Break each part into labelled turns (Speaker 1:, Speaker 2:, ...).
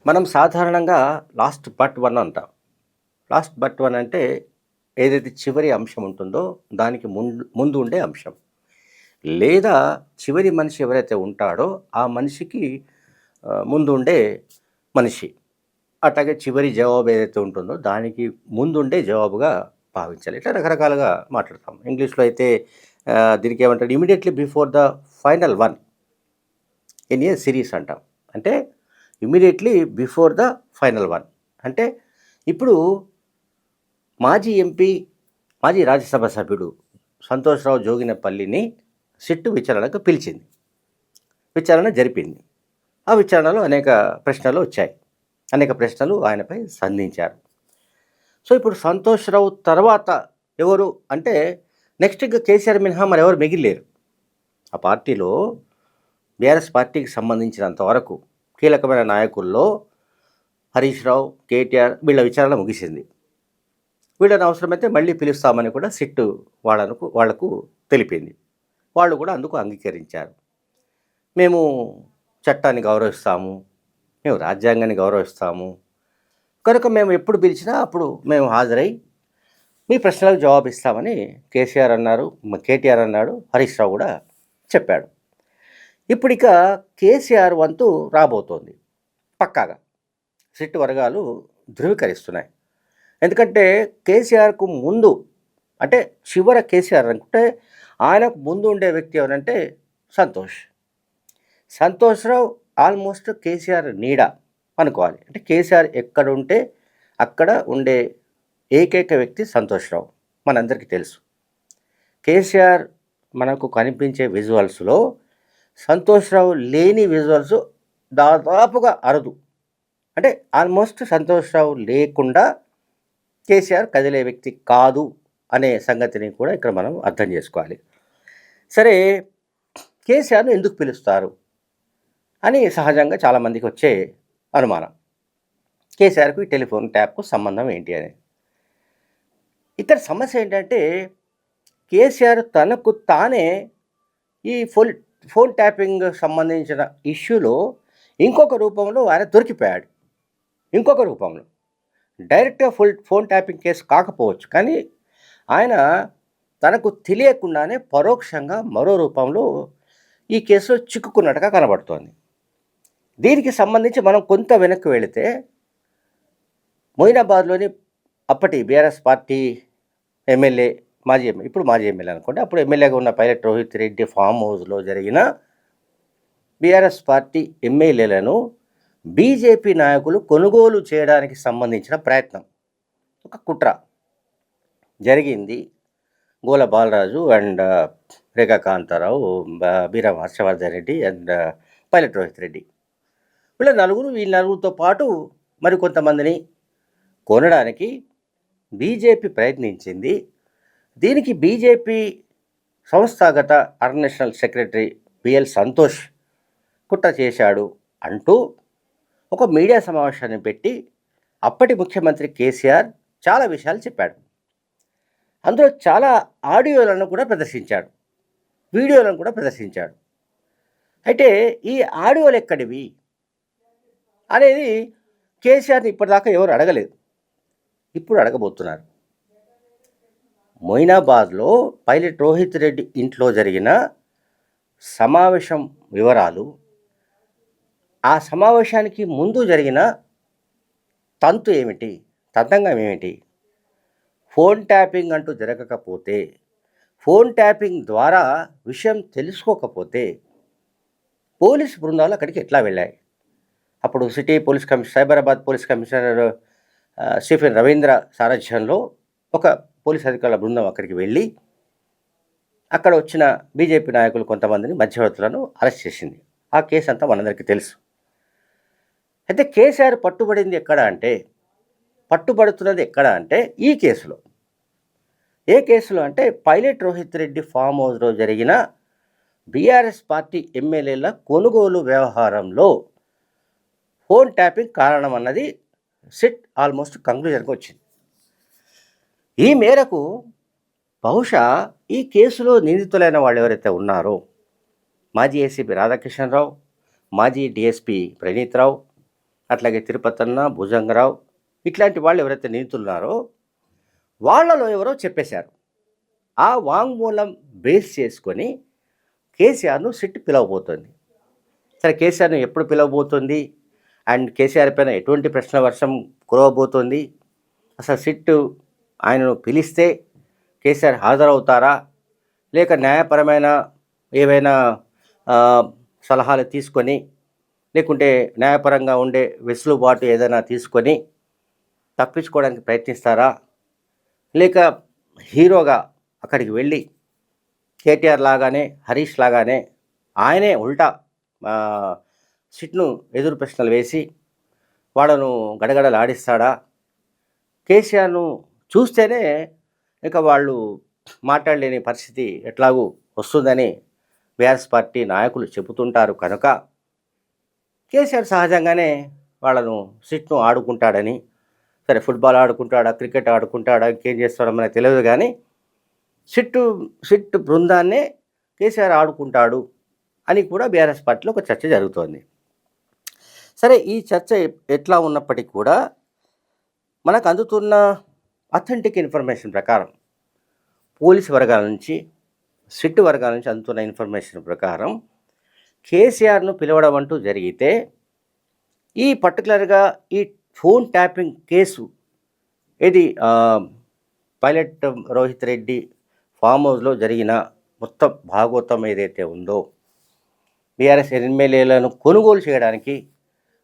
Speaker 1: మనం సాధారణంగా last but one అంటాం. లాస్ట్ బట్ వన్ అంటే ఏదైతే చివరి అంశం ఉంటుందో దానికి ముందు ఉండే అంశం. లేదా చివరి మనిషి ఎవరైతే ఉంటాడో ఆ మనిషికి ముందు ఉండే మనిషి. అట్లాగే చివరి జవాబు ఏదైతే ఉంటుందో దానికి ముందుండే జవాబుగా భావించాలి. ఇట్లా రకరకాలుగా మాట్లాడతాం. ఇంగ్లీష్‌లో అయితే దీనికి ఏమంటారు immediately before the final one in a series అంటాం. అంటే immediately before the final one. అంటే ఇప్పుడు మాజీ ఎంపీ, మాజీ రాజ్యసభ సభ్యుడు సంతోష్‌రావు జోగినపల్లిని సిట్ విచారణకు పిలిచింది. విచారణ జరిపింది. ఆ విచారణలో అనేక ప్రశ్నలు వచ్చాయి. అనేక ప్రశ్నలు ఆయనపై సంధించారు. సో, ఇప్పుడు సంతోష్‌రావు తర్వాత ఎవరు అంటే నెక్స్ట్ ఇక కేసీఆర్ మినహా మరెవరు మిగిల్లేరు. ఆ పార్టీలో బీఆర్ఎస్ పార్టీకి సంబంధించినంత వరకు కీలకమైన నాయకుల్లో హరీష్ రావు, కేటీఆర్ వీళ్ళ విచారణ ముగిసింది. వీళ్ళని అవసరమైతే మళ్ళీ పిలుస్తామని కూడా సిట్ వాళ్లకు తెలిపింది. వాళ్ళు కూడా అందుకు అంగీకరించారు. మేము చట్టాన్ని గౌరవిస్తాము, మేము రాజ్యాంగాన్ని గౌరవిస్తాము, కనుక మేము ఎప్పుడు పిలిచినా అప్పుడు మేము హాజరై మీ ప్రశ్నలకు జవాబిస్తామని కేసీఆర్ అన్నారు, కేటీఆర్ అన్నాడు, హరీష్ రావు కూడా చెప్పాడు. ఇప్పుడు ఇక కేసీఆర్ వంతు రాబోతోంది పక్కాగా. సిట్ వర్గాలు ధృవీకరిస్తున్నాయి. ఎందుకంటే కేసీఆర్కు ముందు అంటే చివర కేసీఆర్ అనుకుంటే ఆయనకు ముందు ఉండే వ్యక్తి ఎవరంటే సంతోష్‌రావు ఆల్మోస్ట్ కేసీఆర్ నీడ అనుకోవాలి. అంటే కేసీఆర్ ఎక్కడుంటే అక్కడ ఉండే ఏకైక వ్యక్తి సంతోష్‌రావు మనందరికీ తెలుసు. కేసీఆర్ మనకు కనిపించే విజువల్స్లో సంతోష్‌రావు లేని విజువల్స్ దాదాపుగా అరుదు. అంటే ఆల్మోస్ట్ సంతోష్‌రావు లేకుండా కేసీఆర్ కదిలే వ్యక్తి కాదు అనే సంగతిని కూడా ఇక్కడ మనం అర్థం చేసుకోవాలి. సరే, కేసీఆర్ను ఎందుకు పిలుస్తారు అని సహజంగా చాలామందికి వచ్చే అనుమానం. కేసీఆర్కు ఈ టెలిఫోన్ ట్యాప్కు సంబంధం ఏంటి అని. ఇక్కడ సమస్య ఏంటంటే కేసీఆర్ తనకు తానే ఈ ఫోన్ ట్యాపింగ్ సంబంధించిన ఇష్యూలో ఇంకొక రూపంలో ఆయన దొరికిపోయాడు. ఇంకొక రూపంలో డైరెక్ట్గా ఫోన్ ట్యాపింగ్ కేసు కాకపోవచ్చు, కానీ ఆయన తనకు తెలియకుండానే పరోక్షంగా మరో రూపంలో ఈ కేసులో చిక్కుకున్నట్టుగా కనబడుతోంది. దీనికి సంబంధించి మనం కొంత వెనక్కి వెళితే మొయినాబాద్లోని అప్పటి బీఆర్ఎస్ పార్టీ ఎమ్మెల్యే, ఇప్పుడు మాజీ ఎమ్మెల్యే అనుకోండి, అప్పుడు ఎమ్మెల్యేగా ఉన్న పైలట్ రోహిత్ రెడ్డి ఫామ్ హౌస్లో జరిగిన బీఆర్ఎస్ పార్టీ ఎమ్మెల్యేలను బీజేపీ నాయకులు కొనుగోలు చేయడానికి సంబంధించిన ప్రయత్నం, ఒక కుట్ర జరిగింది. గోల బాలరాజు అండ్ రేఖా కాంతారావు, బీరం హర్షవర్ధన్ రెడ్డి అండ్ పైలట్ రోహిత్ రెడ్డి వీళ్ళ నలుగురితో పాటు మరికొంతమందిని కొనడానికి బీజేపీ ప్రయత్నించింది. దీనికి బీజేపీ సంస్థాగత ఆర్గనైజేషనల్ సెక్రటరీ బిఎల్ సంతోష్ కుట్ర చేశాడు అంటూ ఒక మీడియా సమావేశాన్ని పెట్టి అప్పటి ముఖ్యమంత్రి కేసీఆర్ చాలా విషయాలు చెప్పాడు. అందులో చాలా ఆడియోలను కూడా ప్రదర్శించాడు, వీడియోలను కూడా ప్రదర్శించాడు. అయితే ఈ ఆడియోలు ఎక్కడివి అనేది కేసీఆర్ని ఇప్పటిదాకా ఎవరు అడగలేదు. ఇప్పుడు అడగబోతున్నారు. మొయినాబాద్లో పైలట్ రోహిత్ రెడ్డి ఇంట్లో జరిగిన సమావేశం వివరాలు, ఆ సమావేశానికి ముందు జరిగిన తంతు ఏమిటి, తతంగం ఏమిటి, ఫోన్ ట్యాపింగ్ అంటూ జరగకపోతే, ఫోన్ ట్యాపింగ్ ద్వారా విషయం తెలుసుకోకపోతే పోలీసు బృందాలు అక్కడికి ఎట్లా వెళ్ళాయి? అప్పుడు city police Cyberabad police commissioner Stephen Ravindra సారథ్యంలో ఒక పోలీస్ అధికారుల బృందం అక్కడికి వెళ్ళి అక్కడ వచ్చిన బీజేపీ నాయకులు కొంతమందిని మధ్యవర్తులను అరెస్ట్ చేసింది. ఆ కేసు అంతా మనందరికీ తెలుసు. అయితే కేసీఆర్ పట్టుబడుతున్నది ఎక్కడ అంటే ఈ కేసులో. ఏ కేసులో అంటే పైలట్ రోహిత్ రెడ్డి ఫామ్ హౌస్లో జరిగిన బీఆర్ఎస్ పార్టీ ఎమ్మెల్యేల కొనుగోలు వ్యవహారంలో ఫోన్ ట్యాపింగ్ కారణం అన్నది సిట్ ఆల్మోస్ట్ కంక్లూజన్కి వచ్చింది. ఈ మేరకు బహుశా ఈ కేసులో నిందితులైన వాళ్ళు ఎవరైతే ఉన్నారో మాజీ ఏసీపీ రాధాకృష్ణరావు, మాజీ డిఎస్పీ ప్రణీత్ రావు, అట్లాగే తిరుపతన్న, భుజంగరావు ఇట్లాంటి వాళ్ళు ఎవరైతే నిందితున్నారో వాళ్ళలో ఎవరో చెప్పేశారు. ఆ వాంగ్మూలం బేస్ చేసుకొని కేసీఆర్‌ను సిట్ పిలవబోతోంది. సరే కేసీఆర్‌ని ఎప్పుడు పిలవబోతుంది? అండ్ కేసీఆర్ పైన ఎటువంటి ప్రశ్న వర్షం కురవబోతోంది? అసలు సిట్ ఆయనను పిలిస్తే కేసీఆర్ హాజరవుతారా? లేక న్యాయపరమైన ఏవైనా సలహాలు తీసుకొని, లేకుంటే న్యాయపరంగా ఉండే వెసులుబాటు ఏదైనా తీసుకొని తప్పించుకోవడానికి ప్రయత్నిస్తారా? లేక హీరోగా అక్కడికి వెళ్ళి కేటీఆర్ లాగానే, హరీష్ లాగానే ఆయనే ఉల్టా సిట్ను ఎదురు ప్రశ్నలు వేసి వాళ్ళను గడగడలాడిస్తాడా? కేసీఆర్‌ను చూస్తేనే ఇక వాళ్ళు మాట్లాడలేని పరిస్థితి ఎట్లాగూ వస్తుందని బీఆర్ఎస్ పార్టీ నాయకులు చెబుతుంటారు కనుక కేసీఆర్ సహజంగానే వాళ్ళను సిట్ను ఆడుకుంటాడని, సరే ఫుట్బాల్ ఆడుకుంటాడా, క్రికెట్ ఆడుకుంటాడా, ఇంకేం చేస్తాడో మనకు తెలియదు కానీ సిట్ బృందాన్నే కేసీఆర్ ఆడుకుంటాడు అని కూడా బీఆర్ఎస్ పార్టీలో ఒక చర్చ జరుగుతోంది. సరే ఈ చర్చ ఎట్లా ఉన్నప్పటికీ కూడా మనకు అందుతున్న అథెంటిక్ ఇన్ఫర్మేషన్ ప్రకారం పోలీసు వర్గాల నుంచి, సిట్ వర్గాల నుంచి అందుతున్న ఇన్ఫర్మేషన్ ప్రకారం కేసీఆర్‌ను పిలవడం అంటూ జరిగితే ఈ పర్టికులర్‌గా ఈ ఫోన్ ట్యాపింగ్ కేసు ఇది పైలట్ రోహిత్ రెడ్డి ఫామ్ హౌస్లో జరిగిన మొత్తం భాగోతం ఏదైతే ఉందో బీఆర్ఎస్ ఎమ్మెల్యేలను కొనుగోలు చేయడానికి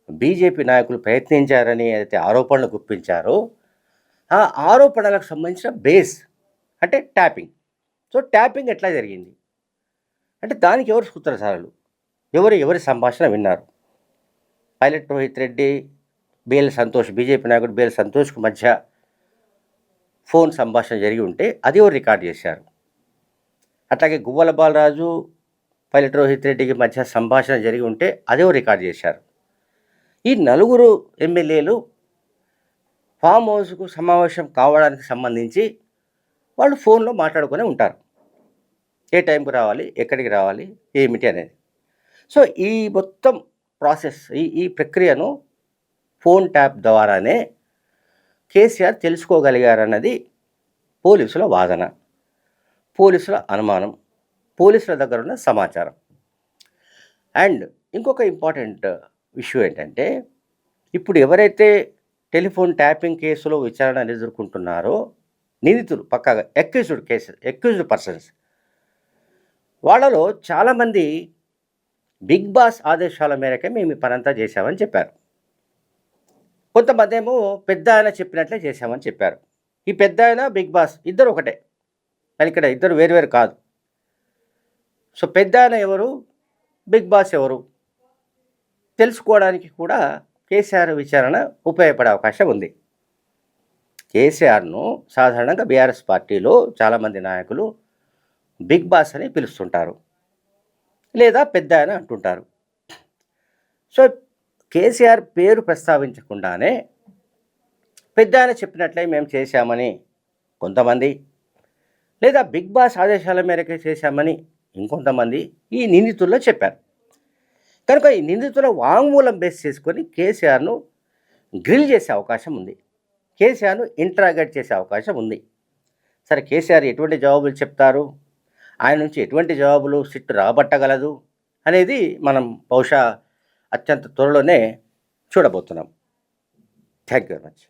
Speaker 1: బీజేపీ నాయకులు ప్రయత్నించారని ఏదైతే ఆరోపణలు గుప్పించారో ఆ ఆరోపణలకు సంబంధించిన బేస్ అంటే ట్యాపింగ్. సో ట్యాపింగ్ ఎట్లా జరిగింది అంటే దానికి ఎవరు సూత్రధారులు, ఎవరి సంభాషణ విన్నారు? Pilot Rohith Reddy, BL Santosh, BJP నాయకుడు బిఎల్ సంతోష్కు మధ్య ఫోన్ సంభాషణ జరిగి ఉంటే అది ఎవరు రికార్డ్ చేశారు? అట్లాగే గువ్వల బాలరాజు, పైలట్ రోహిత్ రెడ్డికి మధ్య సంభాషణ జరిగి ఉంటే అది ఎవరు రికార్డ్ చేశారు? ఈ నలుగురు ఎమ్మెల్యేలు ఫామ్ హౌస్కు సమావేశం కావడానికి సంబంధించి వాళ్ళు ఫోన్లో మాట్లాడుకొని ఉంటారు. ఏ టైంకి రావాలి, ఎక్కడికి రావాలి, ఏమిటి అనేది. సో ఈ మొత్తం ప్రాసెస్ ఈ ప్రక్రియను ఫోన్ ట్యాప్ ద్వారానే కేసీఆర్ తెలుసుకోగలిగారన్నది పోలీసుల వాదన, పోలీసుల అనుమానం, పోలీసుల దగ్గర ఉన్న సమాచారం. అండ్ ఇంకొక ఇంపార్టెంట్ ఇష్యూ ఏంటంటే ఇప్పుడు ఎవరైతే టెలిఫోన్ ట్యాపింగ్ కేసులో విచారణ ఎదుర్కొంటున్నారో నిందితులు, పక్కాగా అక్యూజ్డ్ పర్సన్స్, వాళ్ళలో చాలామంది బిగ్ బాస్ ఆదేశాల మేరకే మేము ఈ పనంతా చేశామని చెప్పారు. కొంతమంది ఏమో పెద్ద ఆయన చెప్పినట్లే చేశామని చెప్పారు. ఈ పెద్ద ఆయన, బిగ్ బాస్ ఇద్దరు ఒకటే, కానీ ఇక్కడ ఇద్దరు వేరు కాదు. సో పెద్ద ఆయన ఎవరు, బిగ్ బాస్ ఎవరు తెలుసుకోవడానికి కూడా కేసీఆర్ విచారణ ఉపయోగపడే అవకాశం ఉంది. కేసీఆర్ను సాధారణంగా బీఆర్ఎస్ పార్టీలో చాలామంది నాయకులు బిగ్ బాస్ అని పిలుస్తుంటారు, లేదా పెద్ద ఆయన అంటుంటారు. సో కేసీఆర్ పేరు ప్రస్తావించకుండానే పెద్ద ఆయన చెప్పినట్లే మేము చేశామని కొంతమంది, లేదా బిగ్ బాస్ ఆదేశాల మేరకే చేశామని ఇంకొంతమంది ఈ నిందితుల్లో చెప్పారు. కనుక ఈ నిందితుల వాంగ్మూలం బేస్ చేసుకొని కేసీఆర్ను గ్రిల్ చేసే అవకాశం ఉంది, కేసీఆర్ను ఇంట్రాగేట్ చేసే అవకాశం ఉంది. సరే కేసీఆర్ ఎటువంటి జవాబులు చెప్తారు, ఆయన నుంచి ఎటువంటి జవాబులు సిట్ రాబట్టగలదు అనేది మనం బహుశా అత్యంత త్వరలోనే చూడబోతున్నాం. Thank you very much.